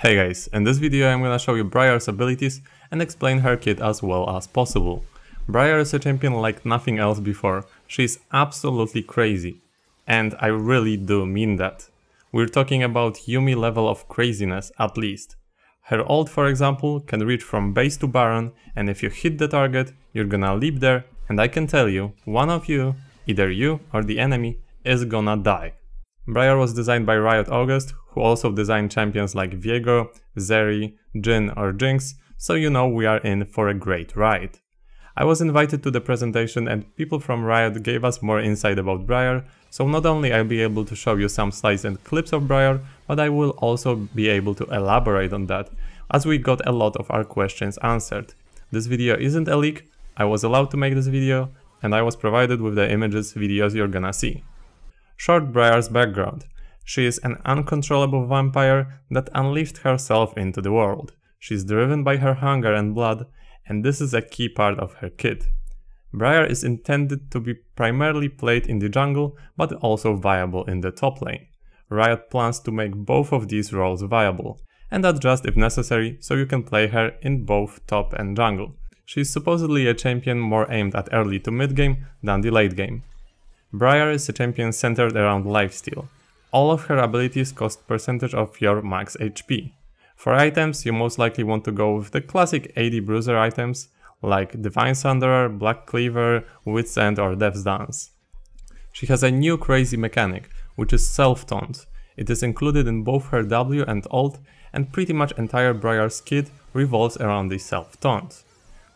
Hey guys, in this video I'm gonna show you Briar's abilities and explain her kit as well as possible. Briar is a champion like nothing else before. She's absolutely crazy. And I really do mean that. We're talking about Yuumi level of craziness at least. Her ult, for example, can reach from base to Baron, and if you hit the target, you're gonna leap there, and I can tell you, one of you, either you or the enemy, is gonna die. Briar was designed by Riot August, who also designed champions like Viego, Zeri, Jhin or Jinx, so you know we are in for a great ride. I was invited to the presentation and people from Riot gave us more insight about Briar, so not only I'll be able to show you some slides and clips of Briar, but I will also be able to elaborate on that, as we got a lot of our questions answered. This video isn't a leak, I was allowed to make this video, and I was provided with the images videos you're gonna see. Short Briar's background. She is an uncontrollable vampire that unleashed herself into the world. She's driven by her hunger and blood, and this is a key part of her kit. Briar is intended to be primarily played in the jungle, but also viable in the top lane. Riot plans to make both of these roles viable, and adjust if necessary so you can play her in both top and jungle. She's supposedly a champion more aimed at early to mid game than the late game. Briar is a champion centered around lifesteal. All of her abilities cost percentage of your max HP. For items, you most likely want to go with the classic AD bruiser items like Divine Sunderer, Black Cleaver, Wit's End or Death's Dance. She has a new crazy mechanic, which is self-taunt. It is included in both her W and ult, and pretty much entire Briar's kit revolves around the self-taunt.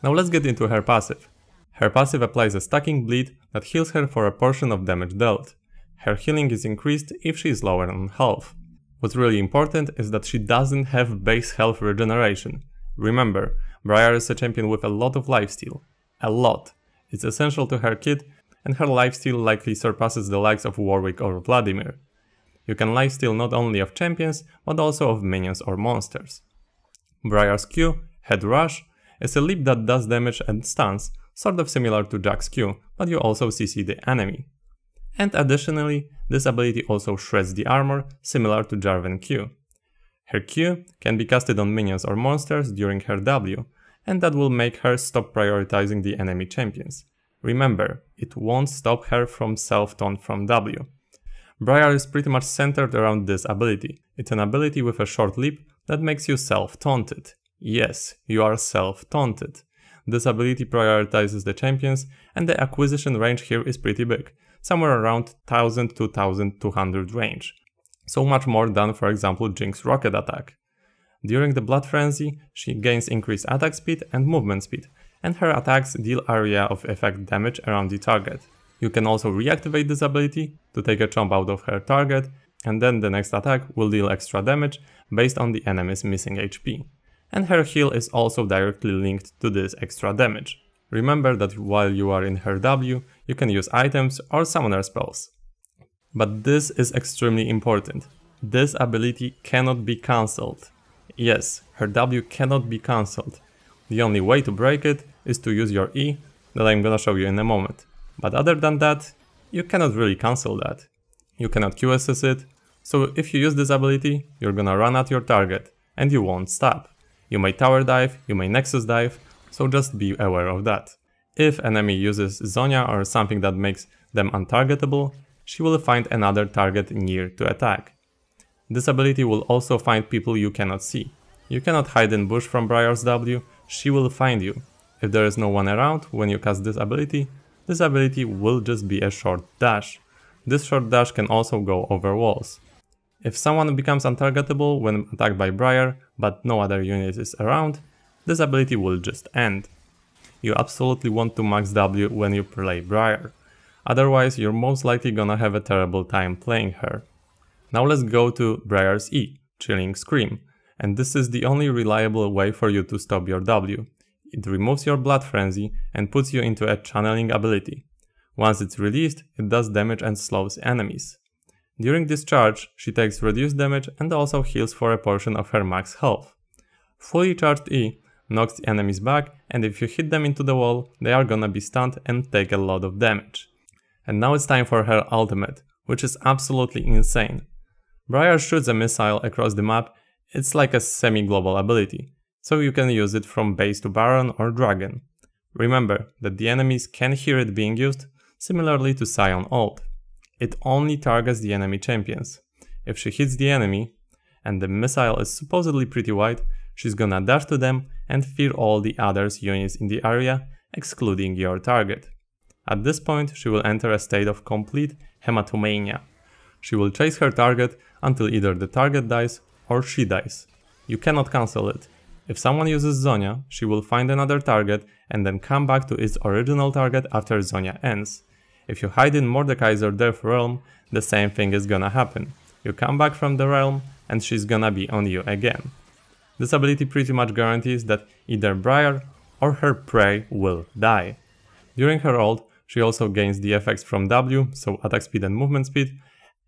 Now let's get into her passive. Her passive applies a stacking bleed that heals her for a portion of damage dealt. Her healing is increased if she is lower on health. What's really important is that she doesn't have base health regeneration. Remember, Briar is a champion with a lot of lifesteal. A lot. It's essential to her kit, and her lifesteal likely surpasses the likes of Warwick or Vladimir. You can lifesteal not only of champions, but also of minions or monsters. Briar's Q, Head Rush, is a leap that does damage and stuns, sort of similar to Jack's Q, but you also CC the enemy. And additionally, this ability also shreds the armor, similar to Jarvan Q. Her Q can be casted on minions or monsters during her W, and that will make her stop prioritizing the enemy champions. Remember, it won't stop her from self-taunt from W. Briar is pretty much centered around this ability. It's an ability with a short leap that makes you self-taunted. Yes, you are self-taunted. This ability prioritizes the champions, and the acquisition range here is pretty big, somewhere around 1000 to 1200 range. So much more than, for example, Jinx's rocket attack. During the Blood Frenzy, she gains increased attack speed and movement speed, and her attacks deal area of effect damage around the target. You can also reactivate this ability to take a chomp out of her target, and then the next attack will deal extra damage based on the enemy's missing HP. And her heal is also directly linked to this extra damage. Remember that while you are in her W, you can use items or summoner spells. But this is extremely important. This ability cannot be cancelled. Yes, her W cannot be cancelled. The only way to break it is to use your E, that I'm gonna show you in a moment. But other than that, you cannot really cancel that. You cannot QSS it, so if you use this ability, you're gonna run at your target, and you won't stop. You may tower dive, you may nexus dive, so just be aware of that. If enemy uses Zhonya or something that makes them untargetable, she will find another target near to attack. This ability will also find people you cannot see. You cannot hide in bush from Briar's W, she will find you. If there is no one around when you cast this ability will just be a short dash. This short dash can also go over walls. If someone becomes untargetable when attacked by Briar, but no other unit is around, this ability will just end. You absolutely want to max W when you play Briar. Otherwise, you're most likely gonna have a terrible time playing her. Now let's go to Briar's E, Chilling Scream, and this is the only reliable way for you to stop your W. It removes your Blood Frenzy and puts you into a channeling ability. Once it's released, it does damage and slows enemies. During this charge, she takes reduced damage and also heals for a portion of her max health. Fully charged E knocks the enemies back, and if you hit them into the wall, they are gonna be stunned and take a lot of damage. And now it's time for her ultimate, which is absolutely insane. Briar shoots a missile across the map It's like a semi-global ability, so you can use it from base to Baron or Dragon. Remember that the enemies can hear it being used, similarly to Scion ult. It only targets the enemy champions. If she hits the enemy, and the missile is supposedly pretty wide, she's gonna dash to them and fear all the other units in the area, excluding your target. At this point, she will enter a state of complete hematomania. She will chase her target until either the target dies or she dies. You cannot cancel it. If someone uses Zhonya, she will find another target and then come back to its original target after Zhonya ends. If you hide in Mordekai's or Death Realm, the same thing is gonna happen. You come back from the realm and she's gonna be on you again. This ability pretty much guarantees that either Briar or her prey will die. During her ult, she also gains the effects from W, so attack speed and movement speed,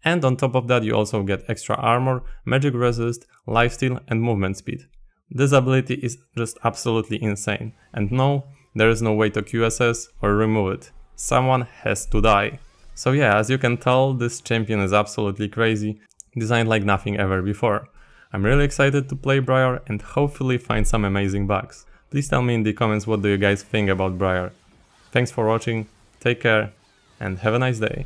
and on top of that you also get extra armor, magic resist, lifesteal and movement speed. This ability is just absolutely insane, and no, there is no way to QSS or remove it. Someone has to die. So yeah, as you can tell, this champion is absolutely crazy, designed like nothing ever before. I'm really excited to play Briar and hopefully find some amazing bugs. Please tell me in the comments what do you guys think about Briar. Thanks for watching, take care and have a nice day.